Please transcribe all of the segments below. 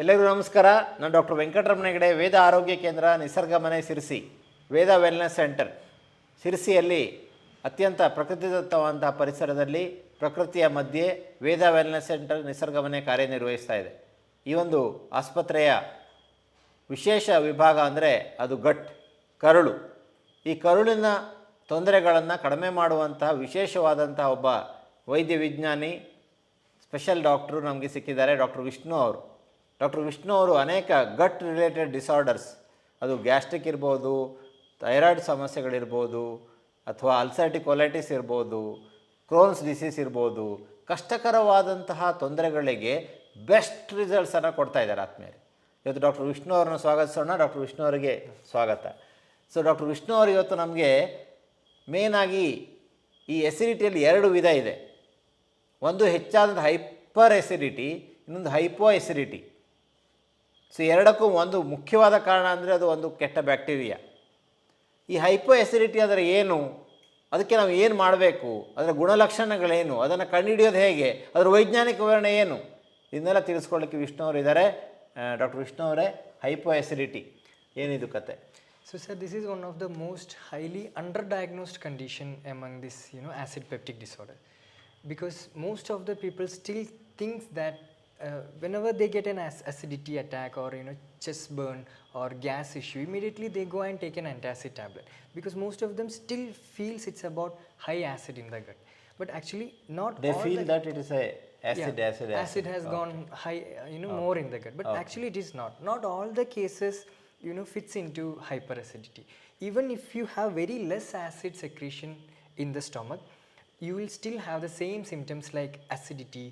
ಎಲ್ಲರಿಗೂ ನಮಸ್ಕಾರ. ನಾನು ಡಾಕ್ಟರ್ ವೆಂಕಟರಮಣ ಹೆಗಡೆ, ವೇದ ಆರೋಗ್ಯ ಕೇಂದ್ರ, ನಿಸರ್ಗ ಮನೆ ಸಿರಿಸಿ, ವೇದ ವೆಲ್ನೆಸ್ ಸೆಂಟರ್ ಸಿರಿಸಿಯಲ್ಲಿ ಅತ್ಯಂತ ಪ್ರಕೃತಿದತ್ತವಾದಂಥ ಪರಿಸರದಲ್ಲಿ ಪ್ರಕೃತಿಯ ಮಧ್ಯೆ ವೇದ ವೆಲ್ನೆಸ್ ಸೆಂಟರ್ ನಿಸರ್ಗ ಮನೆ ಕಾರ್ಯನಿರ್ವಹಿಸ್ತಾ ಇದೆ. ಈ ಒಂದು ಆಸ್ಪತ್ರೆಯ ವಿಶೇಷ ವಿಭಾಗ ಅಂದರೆ ಅದು ಕರುಳು. ಈ ಕರುಳಿನ ತೊಂದರೆಗಳನ್ನು ಕಡಿಮೆ ಮಾಡುವಂತಹ ವಿಶೇಷವಾದಂಥ ಒಬ್ಬ ವೈದ್ಯ ವಿಜ್ಞಾನಿ, ಸ್ಪೆಷಲ್ ಡಾಕ್ಟ್ರು ನಮಗೆ ಸಿಕ್ಕಿದ್ದಾರೆ, ಡಾಕ್ಟರ್ ವಿಷ್ಣು ಅವರು. ಡಾಕ್ಟರ್ ವಿಷ್ಣು ಅವರು ಅನೇಕ ಗಟ್ ರಿಲೇಟೆಡ್ ಡಿಸಾರ್ಡರ್ಸ್, ಅದು ಗ್ಯಾಸ್ಟ್ರಿಕ್ ಇರ್ಬೋದು, ಥೈರಾಯ್ಡ್ ಸಮಸ್ಯೆಗಳಿರ್ಬೋದು, ಅಥವಾ ಅಲ್ಸರ್ಟಿಕ್ ಕೊಲೈಟಿಸ್ ಇರ್ಬೋದು, ಕ್ರೋನ್ಸ್ ಡಿಸೀಸ್ ಇರ್ಬೋದು, ಕಷ್ಟಕರವಾದಂತಹ ತೊಂದರೆಗಳಿಗೆ ಬೆಸ್ಟ್ ರಿಸಲ್ಟ್ಸನ್ನು ಕೊಡ್ತಾ ಇದ್ದಾರೆ ಆತ್ಮೀಯರೇ. ಇವತ್ತು ಡಾಕ್ಟರ್ ವಿಷ್ಣು ಅವರನ್ನು ಸ್ವಾಗತಿಸೋಣ. ಡಾಕ್ಟರ್ ವಿಷ್ಣು ಅವರಿಗೆ ಸ್ವಾಗತ. ಸೊ ಡಾಕ್ಟರ್ ವಿಷ್ಣು ಅವರು ಇವತ್ತು ನಮಗೆ ಮೇನಾಗಿ ಈ ಎಸಿಡಿಟಿಯಲ್ಲಿ ಎರಡು ವಿಧ ಇದೆ. ಒಂದು ಹೆಚ್ಚಾದಂಥ ಹೈಪರ್ ಎಸಿಡಿಟಿ, ಇನ್ನೊಂದು ಹೈಪೋ ಎಸಿಡಿಟಿ. ಸೊ ಎರಡಕ್ಕೂ ಒಂದು ಮುಖ್ಯವಾದ ಕಾರಣ ಅಂದರೆ ಅದು ಒಂದು ಕೆಟ್ಟ ಬ್ಯಾಕ್ಟೀರಿಯಾ. ಈ ಹೈಪೋ ಎಸಿಡಿಟಿ ಅಂದರೆ ಏನು, ಅದಕ್ಕೆ ನಾವು ಏನು ಮಾಡಬೇಕು, ಅದರ ಗುಣಲಕ್ಷಣಗಳೇನು, ಅದನ್ನು ಕಂಡುಹಿಡಿಯೋದು ಹೇಗೆ, ಅದರ ವೈಜ್ಞಾನಿಕ ವಿವರಣೆ ಏನು, ಇದನ್ನೆಲ್ಲ ತಿಳಿಸ್ಕೊಳ್ಳಿಕ್ಕೆ ವಿಷ್ಣು ಅವರು ಇದ್ದಾರೆ. ಡಾಕ್ಟರ್ ವಿಷ್ಣು ಅವರೇ, ಹೈಪೋ ಎಸಿಡಿಟಿ ಏನಿದು ಕತೆ? So sir, this is one of the most highly underdiagnosed condition among this acid peptic disorder, because most of the people still thinks that whenever they get an acidity attack or chest burn or gas issue, immediately they go and take an antacid tablet, because most of them still feels it's about high acid in the gut. But actually not They all feel the, that it is a acid has gone high, more in the gut, but actually it is not all the cases fits into hyperacidity. Even if you have very less acid secretion in the stomach, you will still have the same symptoms like acidity,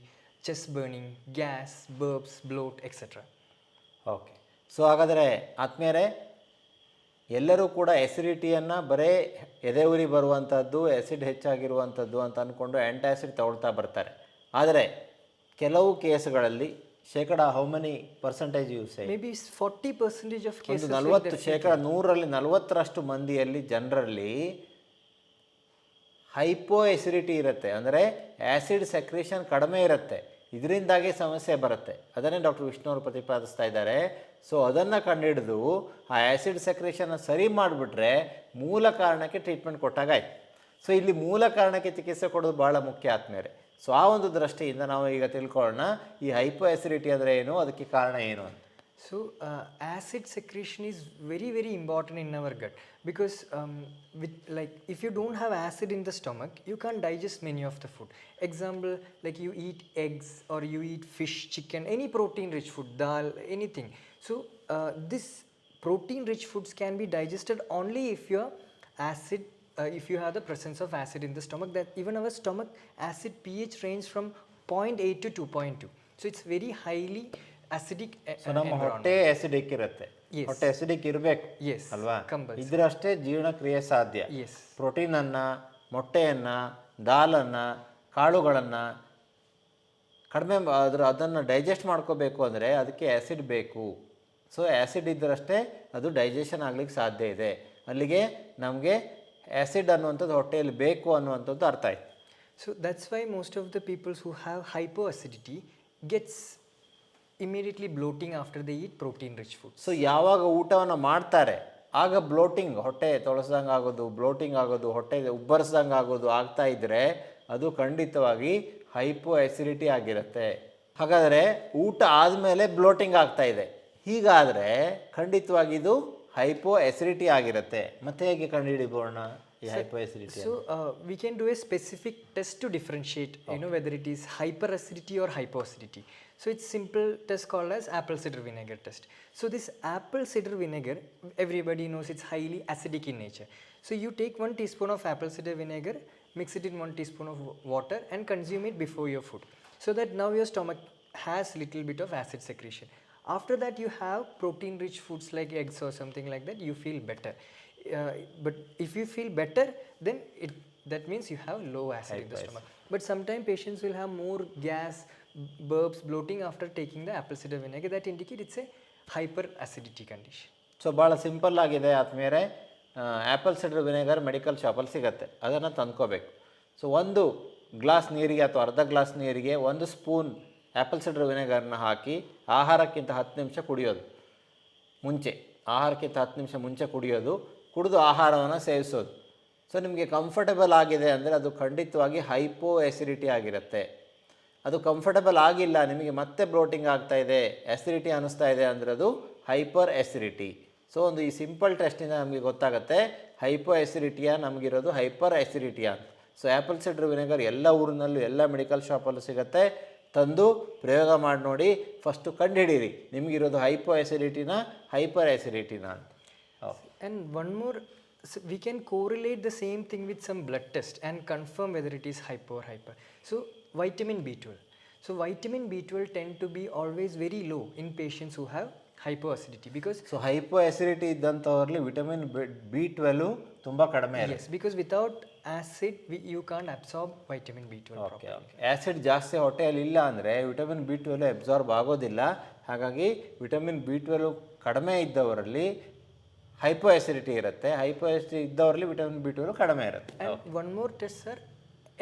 chest burning, gas, burps, bloat, etc. Okay. So ಹಾಗಾದರೆ ಆತ್ಮೀಯರೇ, ಎಲ್ಲರೂ ಕೂಡ ಎಸಿಡಿಟಿಯನ್ನು ಬರೀ ಎದೆ ಉರಿ ಬರುವಂಥದ್ದು, acid ಹೆಚ್ಚಾಗಿರುವಂಥದ್ದು ಅಂತ ಅಂದ್ಕೊಂಡು ಆ್ಯಂಟಾಸಿಡ್ ತಗೊಳ್ತಾ ಬರ್ತಾರೆ. ಆದರೆ ಕೆಲವು ಕೇಸ್ಗಳಲ್ಲಿ how many percentage use? Maybe 40% of cases. 40, 100ರಲ್ಲಿ 40ರಷ್ಟು ಮಂದಿಯಲ್ಲಿ, ಜನರಲ್ಲಿ ಹೈಪೋ ಎಸಿಡಿಟಿ ಇರುತ್ತೆ, ಅಂದರೆ ಆ್ಯಸಿಡ್ ಸೆಕ್ರೇಷನ್ ಕಡಿಮೆ ಇರುತ್ತೆ. ಇದರಿಂದಾಗಿ ಸಮಸ್ಯೆ ಬರುತ್ತೆ. ಅದನ್ನೇ ಡಾಕ್ಟರ್ ವಿಷ್ಣು ಅವರು ಪ್ರತಿಪಾದಿಸ್ತಾ ಇದ್ದಾರೆ. ಸೊ ಅದನ್ನು ಕಂಡುಹಿಡಿದು ಆ ಆ್ಯಸಿಡ್ ಸೆಕ್ರೇಷನ್ನ ಸರಿ ಮಾಡಿಬಿಟ್ರೆ ಮೂಲ ಕಾರಣಕ್ಕೆ ಟ್ರೀಟ್ಮೆಂಟ್ ಕೊಟ್ಟಾಗಾಯ್ತು. ಸೊ ಇಲ್ಲಿ ಮೂಲ ಕಾರಣಕ್ಕೆ ಚಿಕಿತ್ಸೆ ಕೊಡೋದು ಭಾಳ ಮುಖ್ಯ ಆತ್ಮೀಯರೇ. ಸೊ ಆ ಒಂದು ದೃಷ್ಟಿಯಿಂದ ನಾವು ಈಗ ತಿಳ್ಕೊಳ್ಳೋಣ, ಈ ಹೈಪೋ ಎಸಿಡಿಟಿ ಅಂದರೆ ಏನು, ಅದಕ್ಕೆ ಕಾರಣ ಏನು ಅಂತ. So acid secretion is very very important in our gut, because if you don't have acid in the stomach, you can't digest many of the food. Example, like you eat eggs or you eat fish, chicken, any protein rich food, dal, anything. So this protein rich foods can be digested only if your acid if you have the presence of acid in the stomach. That even our stomach acid pH range from 0.8 to 2.2. So it's very highly acidic. So ನಮ್ಮ ಹೊಟ್ಟೆ acidic ಇರುತ್ತೆ, ಹೊಟ್ಟೆ acidic ಇರಬೇಕು ಅಲ್ವಾ, ಇದ್ರಷ್ಟೇ ಜೀರ್ಣಕ್ರಿಯೆ ಸಾಧ್ಯ. ಪ್ರೋಟೀನನ್ನು, ಮೊಟ್ಟೆಯನ್ನು, ದಾಲನ್ನು, ಕಾಳುಗಳನ್ನು ಕಡಿಮೆ ಅದನ್ನು ಡೈಜೆಸ್ಟ್ ಮಾಡ್ಕೋಬೇಕು ಅಂದರೆ ಅದಕ್ಕೆ ಆ್ಯಸಿಡ್ ಬೇಕು. ಸೊ ಆ್ಯಸಿಡ್ ಇದ್ದರಷ್ಟೇ ಅದು ಡೈಜೆಷನ್ ಆಗ್ಲಿಕ್ಕೆ ಸಾಧ್ಯ ಇದೆ. ಅಲ್ಲಿಗೆ ನಮಗೆ ಆ್ಯಸಿಡ್ ಅನ್ನುವಂಥದ್ದು ಹೊಟ್ಟೆಯಲ್ಲಿ ಬೇಕು ಅನ್ನುವಂಥದ್ದು ಅರ್ಥ ಆಯ್ತು. So that's why most of the peoples who have hypo acidity gets immediately bloating after they eat protein rich food. So ಯಾವಾಗ ಊಟವನ್ನು ಮಾಡ್ತಾರೆ ಆಗ ಬ್ಲೋಟಿಂಗ್, ಹೊಟ್ಟೆ ತೊಳಸ್ದಂಗೆ ಆಗೋದು, ಬ್ಲೋಟಿಂಗ್ ಆಗೋದು, ಹೊಟ್ಟೆ ಉಬ್ಬರಿಸ್ದಂಗೆ ಆಗೋದು ಆಗ್ತಾ ಇದ್ದರೆ ಅದು ಖಂಡಿತವಾಗಿ ಹೈಪೋ ಎಸಿಡಿಟಿ ಆಗಿರುತ್ತೆ. ಹಾಗಾದರೆ ಊಟ ಆದಮೇಲೆ ಬ್ಲೋಟಿಂಗ್ ಆಗ್ತಾ ಇದೆ, ಹೀಗಾದರೆ ಖಂಡಿತವಾಗಿ ಇದು ಹೈಪೋ ಎಸಿಡಿಟಿ ಆಗಿರುತ್ತೆ. ಮತ್ತೆ ಹೇಗೆ ಕಂಡುಹಿಡಿಬೋಣ ಈ hypo acidity? So we can do a specific test to differentiate whether it is hyper acidity or hypo acidity. So it's simple test called as apple cider vinegar test. So this apple cider vinegar, everybody knows it's highly acidic in nature. So you take 1 teaspoon of apple cider vinegar, mix it in 1 teaspoon of water and consume it before your food, so that now your stomach has little bit of acid secretion. After that you have protein rich foods like eggs or something like that, you feel better. But if you feel better, then that means you have low acid in the stomach. But sometimes patients will have more gas, burps, bloating after taking the apple cider vinegar. That indicate it's a hyper acidity condition. So ಭಾಳ simple ಆಗಿದೆ ಆತ್ಮೀಯರೇ. Apple cider vinegar medical ಶಾಪಲ್ಲಿ ಸಿಗುತ್ತೆ, ಅದನ್ನು ತಂದ್ಕೋಬೇಕು. So 1 glass ನೀರಿಗೆ ಅಥವಾ ಅರ್ಧ glass ನೀರಿಗೆ 1 ಸ್ಪೂನ್ ಆ್ಯಪಲ್ ಸಿಡರ್ ವಿನೆಗರ್ನ ಹಾಕಿ ಆಹಾರಕ್ಕಿಂತ 10 ನಿಮಿಷ ಕುಡಿಯೋದು, ಆಹಾರಕ್ಕಿಂತ 10 ನಿಮಿಷ ಮುಂಚೆ ಕುಡಿಯೋದು, ಕುಡಿದು ಆಹಾರವನ್ನು ಸೇವಿಸೋದು. ಸೊ ನಿಮಗೆ ಕಂಫರ್ಟಬಲ್ ಆಗಿದೆ ಅಂದರೆ ಅದು ಖಂಡಿತವಾಗಿ ಹೈಪೋ ಎಸಿಡಿಟಿ ಆಗಿರುತ್ತೆ. ಅದು ಕಂಫರ್ಟಬಲ್ ಆಗಿಲ್ಲ, ನಿಮಗೆ ಮತ್ತೆ ಬ್ಲೋಟಿಂಗ್ ಆಗ್ತಾಯಿದೆ, ಎಸಿಡಿಟಿ ಅನ್ನಿಸ್ತಾ ಇದೆ ಅಂದರೆ ಅದು ಹೈಪರ್ ಎಸಿಡಿಟಿ. ಸೊ ಒಂದು ಈ ಸಿಂಪಲ್ ಟೆಸ್ಟಿಂದ ನಮಗೆ ಗೊತ್ತಾಗುತ್ತೆ ಹೈಪೋ ಎಸಿಡಿಟಿಯಾ ನಮಗಿರೋದು ಹೈಪರ್ ಎಸಿಡಿಟಿಯಾ ಅಂತ. ಸೊ ಆ್ಯಪಲ್ ಸಿಡರ್ ವಿನೆಗರ್ ಎಲ್ಲ ಊರಿನಲ್ಲೂ ಎಲ್ಲ ಮೆಡಿಕಲ್ ಶಾಪಲ್ಲೂ ಸಿಗುತ್ತೆ. ತಂದು ಪ್ರಯೋಗ ಮಾಡಿ ನೋಡಿ, ಫಸ್ಟು ಕಂಡುಹಿಡೀರಿ ನಿಮಗಿರೋದು ಹೈಪೋ ಎಸಿಡಿಟಿನ ಹೈಪರ್ ಎಸಿಡಿಟಿನ ಅಂತ. And one more, we can correlate the same thing with some blood test and confirm whether it is hypo or hyper. So vitamin B12. So vitamin B12 tend to be always very low in patients who have hypoacidity because so hypoacidity ಇದ್ದಂಥವ್ರಲ್ಲಿ vitamin B12 ತುಂಬ ಕಡಿಮೆ ಇದೆ. yes, because without acid you can't absorb vitamin B12 okay okay. Acid ಜಾಸ್ತಿ ಹೊಟ್ಟೆಯಲ್ಲಿ ಇಲ್ಲ ಅಂದರೆ vitamin B12 absorb ಆಗೋದಿಲ್ಲ. ಹಾಗಾಗಿ ವಿಟಮಿನ್ B12 ಕಡಿಮೆ ಇದ್ದವರಲ್ಲಿ ಹೈಪೋ ಎಸಿಡಿಟಿ ಇರುತ್ತೆ, ಹೈಪೋ ಎಸಿಡಿಟಿ ಇದ್ದವರಲ್ಲಿ ವಿಟಮಿನ್ B12 ಕಡಿಮೆ ಇರುತ್ತೆ. And one more test, sir,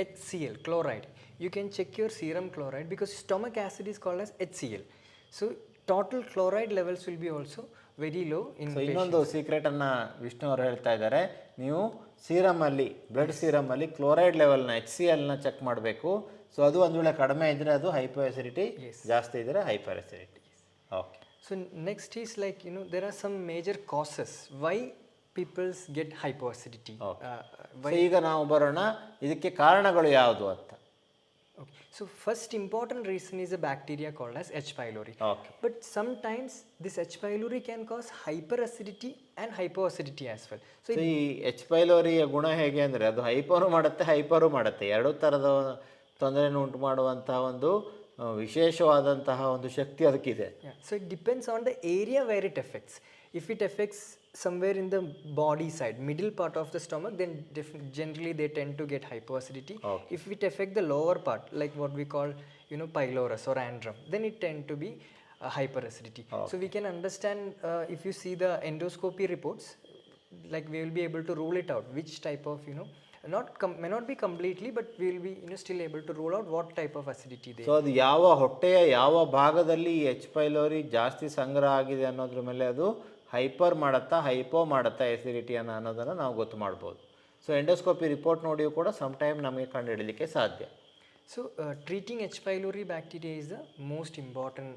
HCl, chloride. You can check your serum chloride because stomach acid is called as HCl. So total chloride levels will be also very low in so ಇನ್ನೊಂದು ಸೀಕ್ರೆಟನ್ನು ವಿಷ್ಣು ಅವರು ಹೇಳ್ತಾ ಇದ್ದಾರೆ, ನೀವು ಸೀರಮಲ್ಲಿ blood ಸೀರಮಲ್ಲಿ chloride ಲೆವೆಲ್ನ HClನ check ಮಾಡಬೇಕು. So ಅದು ಒಂದು ವೇಳೆ ಕಡಿಮೆ ಇದ್ದರೆ ಅದು ಹೈಪೋ ಎಸಿಡಿಟಿ, ಜಾಸ್ತಿ ಇದ್ದರೆ hyper acidity. Okay. So next is like, you know, there are some major causes why people get hypoacidity. So ಈಗ ನಾವು ಬರೋಣ ಇದಕ್ಕೆ ಕಾರಣಗಳು ಯಾವುದು ಅಂತ. Okay. So first important reason is a bacteria called as H. pylori. Okay. But sometimes this H. pylori can cause hyperacidity and hypoacidity as well. So so ಈ H. ಪೈಲೋರಿಯ ಗುಣ ಹೇಗೆ ಅಂದರೆ ಅದು ಹೈಪರು ಮಾಡುತ್ತೆ ಹೈಪರು ಮಾಡುತ್ತೆ, ಎರಡೂ ಥರದ ತೊಂದರೆಯನ್ನು ಉಂಟು ಮಾಡುವಂತಹ ಒಂದು ವಿಶೇಷವಾದಂತಹ ಒಂದು ಶಕ್ತಿ ಅದಕ್ಕಿದೆ. yeah, so it depends on the area where it affects. If it affects somewhere in the body side, middle part of the stomach, then generally they tend to get hypoacidity. Okay. If it affect the lower part, like what we call, you know, pylorus or andrum, then it tend to be hyperacidity. So we can understand if you see the endoscopy reports, like we will be able to rule it out which type of, you know, may not be completely, but we will be, you know, still able to rule out what type of acidity they. So ಅದು ಯಾವ ಹೊಟ್ಟೆಯ ಯಾವ ಭಾಗದಲ್ಲಿ ಈ H. Pylori ಜಾಸ್ತಿ ಸಂಗ್ರಹ ಆಗಿದೆ ಅನ್ನೋದ್ರ ಮೇಲೆ ಅದು ಹೈಪರ್ ಮಾಡುತ್ತಾ ಹೈಪೋ ಮಾಡುತ್ತಾ ಎಸಿಡಿಟಿಯನ್ನು ಅನ್ನೋದನ್ನು ನಾವು ಗೊತ್ತು ಮಾಡ್ಬೋದು. ಸೊ ಎಂಡೋಸ್ಕೋಪಿ ರಿಪೋರ್ಟ್ ನೋಡಿಯೂ ಕೂಡ ಸಮ್ಟೈಮ್ ನಮಗೆ ಕಂಡುಹಿಡಲಿಕ್ಕೆ ಸಾಧ್ಯ. So treating H. pylori bacteria is the most important.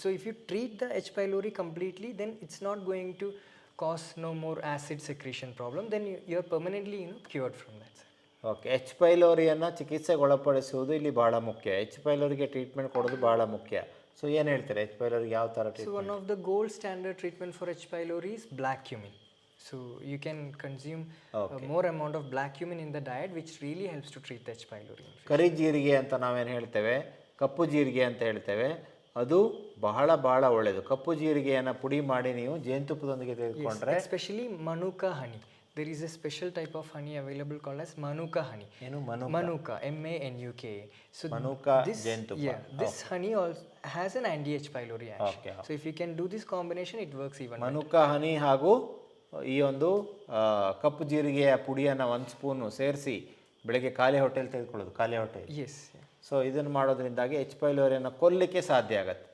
So if you treat the H. pylori completely, then it's not going to cause no more acid secretion problem. Then you are permanently, you know, cured from that. Okay. H. ಪೈಲೋರಿಯನ್ನು ಚಿಕಿತ್ಸೆಗೊಳಪಡಿಸುವುದು ಇಲ್ಲಿ ಭಾಳ ಮುಖ್ಯ. H. ಪೈಲೋರಿಗೆ treatment ಕೊಡೋದು ಭಾಳ ಮುಖ್ಯ. So ಏನು ಹೇಳ್ತಾರೆ H. ಪೈಲೋರಿಗೆ ಯಾವ ಥರ So treatment? one of the gold standard treatment for H. pylori is black cumin. So you can consume more amount of black cumin in the diet, which really helps to treat the H. pylori. ಕರಿ ಜೀರಿಗೆ ಅಂತ ನಾವೇನು ಹೇಳ್ತೇವೆ, ಕಪ್ಪು ಜೀರಿಗೆ ಅಂತ ಹೇಳ್ತೇವೆ, ಅದು ಬಹಳ ಬಹಳ ಒಳ್ಳೆಯದು. ಕಪ್ಪು ಜೀರಿಗೆಯನ್ನು ಪುಡಿ ಮಾಡಿ ನೀವು ಜೇನುತುಪ್ಪದೊಂದಿಗೆ ತೆಗೆದುಕೊಂಡ್ರೆ, Especially Manuka honey. There is a special type of honey available called as Manuka honey. ಏನು Manuka, MANUKA. So Manuka this, ಜೇನುತುಪ್ಪ. yeah, this honey also has an anti-H. pylori action. Okay. So if you can do this combination, it works even better. Manuka ಹನಿ ಹಾಗೂ ಈ ಒಂದು ಕಪ್ಪು ಜೀರಿಗೆಯ ಪುಡಿಯನ್ನು 1 spoon ಸೇರಿಸಿ ಬೆಳಗ್ಗೆ ಖಾಲಿ ಹೊಟ್ಟೆಯಲ್ಲಿ ತೆಗೆದುಕೊಳ್ಳೋದು, ಖಾಲಿ ಹೊಟ್ಟೆ. Yes. ಸೊ ಇದನ್ನು ಮಾಡೋದ್ರಿಂದಾಗಿ H. ಪೈಲೋರಿಯನ್ನು ಕೊಲ್ಲಲಿಕ್ಕೆ ಸಾಧ್ಯ ಆಗುತ್ತೆ.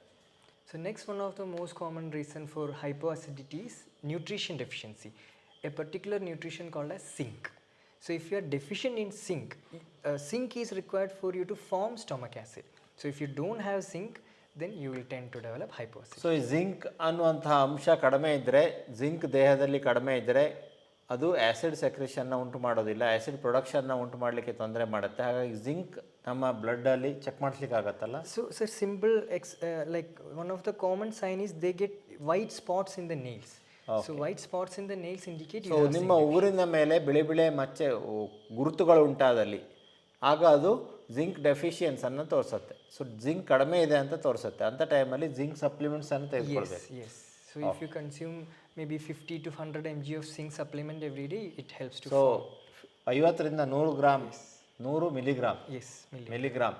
So next, one of the most common reason for hypoacidity is nutrition deficiency. A particular nutrition called as zinc. So if you are deficient in zinc, zinc is required for you to form stomach acid. So if you don't have zinc, then you will tend to develop hypoacidity. So ಈ zinc ಅನ್ನುವಂತಹ ಅಂಶ ಕಡಿಮೆ ಇದ್ದರೆ, zinc ದೇಹದಲ್ಲಿ ಕಡಿಮೆ ಇದ್ದರೆ ಅದು acid ಸೆಕ್ರೇಷನ್ನ ಉಂಟು ಮಾಡೋದಿಲ್ಲ, ಆ್ಯಸಿಡ್ ಪ್ರೊಡಕ್ಷನ್ನ ಉಂಟು ಮಾಡಲಿಕ್ಕೆ ತೊಂದರೆ ಮಾಡುತ್ತೆ. ಹಾಗಾಗಿ ಜಿಂಕ್ ನಮ್ಮ ಬ್ಲಡ್ಡಲ್ಲಿ ಚೆಕ್ ಮಾಡಿಸ್ಲಿಕ್ಕೆ ಆಗುತ್ತಲ್ಲ. So sir, simple like one of the common sign is they get white spots in the nails. So white spots in the nails indicate so ನಿಮ್ಮ ಊರಿನ ಮೇಲೆ ಬಿಳಿ ಬಿಳಿ ಮಚ್ಚೆ ಗುರುತುಗಳು ಉಂಟಾದಲ್ಲಿ ಆಗ ಅದು ಜಿಂಕ್ ಡೆಫಿಷಿಯನ್ಸನ್ನು ತೋರಿಸುತ್ತೆ. ಸೊ ಜಿಂಕ್ ಕಡಿಮೆ ಇದೆ ಅಂತ ತೋರಿಸುತ್ತೆ. ಅಂಥ ಟೈಮಲ್ಲಿ ಜಿಂಕ್ ಸಪ್ಲಿಮೆಂಟ್ಸನ್ನು ತೆಗೆದುಕೊಳ್ಬೇಕು. Yes. So if you consume maybe 50 to 100 mg of zinc supplement every day, it helps to. So 50ರಿಂದ 100 ಗ್ರಾಮ್ 100 ಮಿಲಿಗ್ರಾಮ್ ಮಿಲಿಗ್ರಾಮ್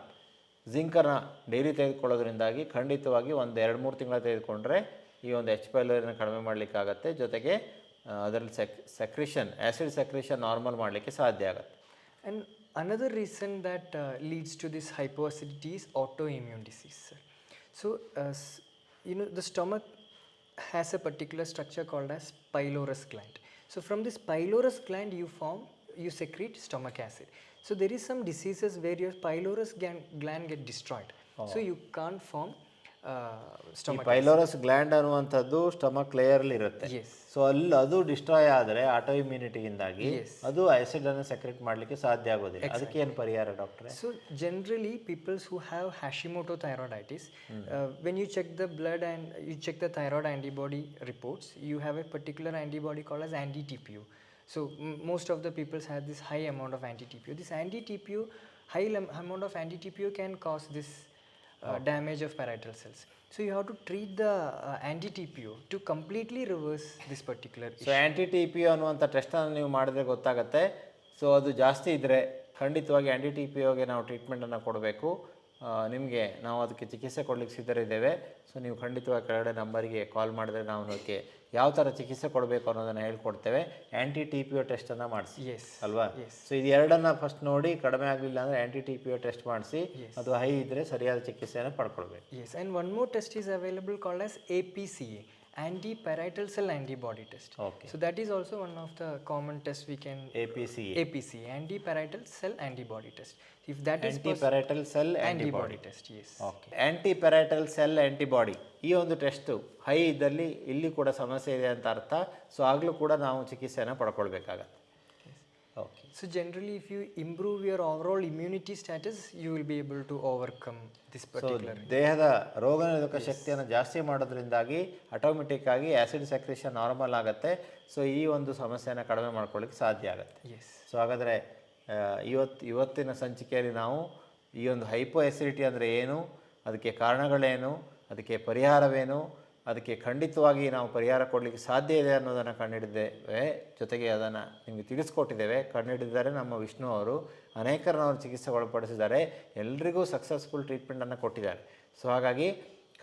ಜಿಂಕನ್ನು ಡೈಲಿ ತೆಗೆದುಕೊಳ್ಳೋದ್ರಿಂದಾಗಿ ಖಂಡಿತವಾಗಿ ಒಂದು 2-3 ತಿಂಗಳ ತೆಗೆದುಕೊಂಡ್ರೆ ಈ ಒಂದು H. ಪೈಲೋರಿಯನ್ನು ಕಡಿಮೆ ಮಾಡಲಿಕ್ಕಾಗತ್ತೆ. ಜೊತೆಗೆ ಅದರಲ್ಲಿ ಸೆಕ್ರೇಷನ್ ಆ್ಯಸಿಡ್ ಸೆಕ್ರೇಷನ್ ನಾರ್ಮಲ್ ಮಾಡಲಿಕ್ಕೆ ಸಾಧ್ಯ ಆಗುತ್ತೆ. And another reason that leads to this hypoacidity is autoimmune disease, sir. So, the stomach has a particular structure called as pylorus gland. So from this pylorus gland you secrete stomach acid. So there is some diseases where your pylorus gland get destroyed. So you can't form ಈ stomach acid. ಪೈಲೋರಸ್ gland ಅನ್ನುವಂಥದ್ದು stomach ಲೇಯರ್ಲಿ ಇರುತ್ತೆ. Yes. So ಅಲ್ಲಿ ಅದು destroy ಆದರೆ auto ಇಮ್ಯುನಿಟಿಯಿಂದಾಗಿ ಅದು ಆಸಿಡನ್ನು secret ಮಾಡಲಿಕ್ಕೆ ಸಾಧ್ಯ ಆಗೋದಿಲ್ಲ. ಅದಕ್ಕೆ ಏನು ಪರಿಹಾರ ಡಾಕ್ಟ್ರೆ? So generally people who have Hashimoto thyroiditis, when you check the blood and you check the thyroid antibody reports, you have a particular antibody called as anti-TPO. So most of the people have this high amount of anti-TPO. This anti-TPO, amount of anti-TPO can cause this damage of parietal cells. So you have to treat the anti-TPO to completely reverse this particular issue. So anti T P ಅನ್ನುವಂಥ ಟೆಸ್ಟನ್ನು ನೀವು ಮಾಡಿದ್ರೆ ಗೊತ್ತಾಗುತ್ತೆ. So ಅದು ಜಾಸ್ತಿ ಇದ್ದರೆ ಖಂಡಿತವಾಗಿ ಆ್ಯಂಟಿ T P ಒಗೆ ನಾವು ಟ್ರೀಟ್ಮೆಂಟನ್ನು ಕೊಡಬೇಕು. ನಿಮಗೆ ನಾವು ಅದಕ್ಕೆ ಚಿಕಿತ್ಸೆ ಕೊಡಲಿಕ್ಕೆ ಸಿದ್ಧರಿದ್ದೇವೆ. ಸೊ ನೀವು ಖಂಡಿತವಾಗಿ ಕೆಳಗಡೆ ನಂಬರಿಗೆ ಕಾಲ್ ಮಾಡಿದ್ರೆ ನಾವು ಅದಕ್ಕೆ ಯಾವ ಥರ ಚಿಕಿತ್ಸೆ ಕೊಡಬೇಕು ಅನ್ನೋದನ್ನು ಹೇಳ್ಕೊಡ್ತೇವೆ. ಆ್ಯಂಟಿ ಟಿ ಪಿ ಒ ಟೆಸ್ಟನ್ನು ಮಾಡಿಸಿ ಅಲ್ವಾ? ಸೊ ಇದು ಎರಡನ್ನು ಫಸ್ಟ್ ನೋಡಿ ಕಡಿಮೆ ಆಗಲಿಲ್ಲ ಅಂದರೆ ಆ್ಯಂಟಿ ಟಿ ಪಿ ಒ ಟೆಸ್ಟ್ ಮಾಡಿಸಿ ಅದು ಹೈ ಇದ್ದರೆ ಸರಿಯಾದ ಚಿಕಿತ್ಸೆಯನ್ನು ಪಡ್ಕೊಳ್ಬೇಕು. Yes, and one more test is available called as APCA, anti-parietal cell antibody test. Okay. So that is also one of the common tests we can APCA, anti-parietal cell antibody test. If that is antiparietal cell antibody test, yes. Okay. Antiparietal cell antibody ಈ ಒಂದು test high ಇದ್ದಲ್ಲಿ ಇಲ್ಲಿ ಕೂಡ ಸಮಸ್ಯೆ ಇದೆ ಅಂತ ಅರ್ಥ. So ಆಗಲೂ ಕೂಡ ನಾವು ಚಿಕಿತ್ಸೆಯನ್ನು ಪಡ್ಕೊಳ್ಬೇಕಾಗತ್ತೆ. Okay. So generally if you improve your overall immunity status, you will be able to overcome this particular. ದೇಹದ ರೋಗನಿರೋಧಕ ಶಕ್ತಿಯನ್ನು ಜಾಸ್ತಿ ಮಾಡೋದ್ರಿಂದಾಗಿ ಆಟೋಮೆಟಿಕ್ ಆಗಿ ಆ್ಯಸಿಡ್ ಸೆಕ್ರೇಷನ್ ನಾರ್ಮಲ್ ಆಗುತ್ತೆ. ಸೊ ಈ ಒಂದು ಸಮಸ್ಯೆಯನ್ನು ಕಡಿಮೆ ಮಾಡ್ಕೊಳ್ಳಿಕ್ಕೆ ಸಾಧ್ಯ ಆಗುತ್ತೆ. ಸೊ ಹಾಗಾದರೆ ಇವತ್ತಿನ ಸಂಚಿಕೆಯಲ್ಲಿ ನಾವು ಈ ಒಂದು ಹೈಪೋ ಆಸಿಡಿಟಿ ಅಂದರೆ ಏನು, ಅದಕ್ಕೆ ಕಾರಣಗಳೇನು, ಅದಕ್ಕೆ ಪರಿಹಾರವೇನು, ಅದಕ್ಕೆ ಖಂಡಿತವಾಗಿ ನಾವು ಪರಿಹಾರ ಕೊಡಲಿಕ್ಕೆ ಸಾಧ್ಯ ಇದೆ ಅನ್ನೋದನ್ನು ಕಂಡುಹಿಡಿದ್ದೇವೆ. ಜೊತೆಗೆ ಅದನ್ನು ನಿಮಗೆ ತಿಳಿಸ್ಕೊಟ್ಟಿದ್ದೇವೆ. ಕಂಡುಹಿಡಿದಿದ್ದಾರೆ ನಮ್ಮ ವಿಷ್ಣು ಅವರು. ಅನೇಕರನ್ನು ಚಿಕಿತ್ಸೆ ಒಳಪಡಿಸಿದ್ದಾರೆ. ಎಲ್ರಿಗೂ ಸಕ್ಸಸ್ಫುಲ್ ಟ್ರೀಟ್ಮೆಂಟನ್ನು ಕೊಟ್ಟಿದ್ದಾರೆ. ಸೊ ಹಾಗಾಗಿ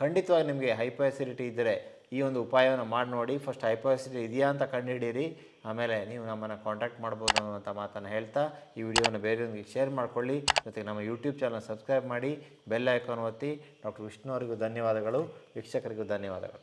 ಖಂಡಿತವಾಗಿ ನಿಮಗೆ ಹೈಪೋ ಆಸಿಡಿಟಿ ಇದ್ದರೆ ಈ ಒಂದು ಉಪಾಯವನ್ನು ಮಾಡಿ ನೋಡಿ. ಫಸ್ಟ್ ಹೈಪೋ ಆಸಿಡಿಟಿ ಇದೆಯಾ ಅಂತ ಕಂಡುಹಿಡೀರಿ, ಆಮೇಲೆ ನೀವು ನಮ್ಮನ್ನು ಕಾಂಟ್ಯಾಕ್ಟ್ ಮಾಡ್ಬೋದು ಅನ್ನುವಂಥ ಮಾತನ್ನು ಹೇಳ್ತಾ ಈ ವಿಡಿಯೋನ ಬೇರೆಯವ್ರಿಗೆ ಶೇರ್ ಮಾಡಿಕೊಳ್ಳಿ. ಜೊತೆಗೆ ನಮ್ಮ ಯೂಟ್ಯೂಬ್ ಚಾನಲ್ ಸಬ್ಸ್ಕ್ರೈಬ್ ಮಾಡಿ, ಬೆಲ್ ಐಕಾನ್ ಒತ್ತಿ. ಡಾಕ್ಟರ್ ವಿಷ್ಣು ಅವರಿಗೂ ಧನ್ಯವಾದಗಳು, ವೀಕ್ಷಕರಿಗೂ ಧನ್ಯವಾದಗಳು.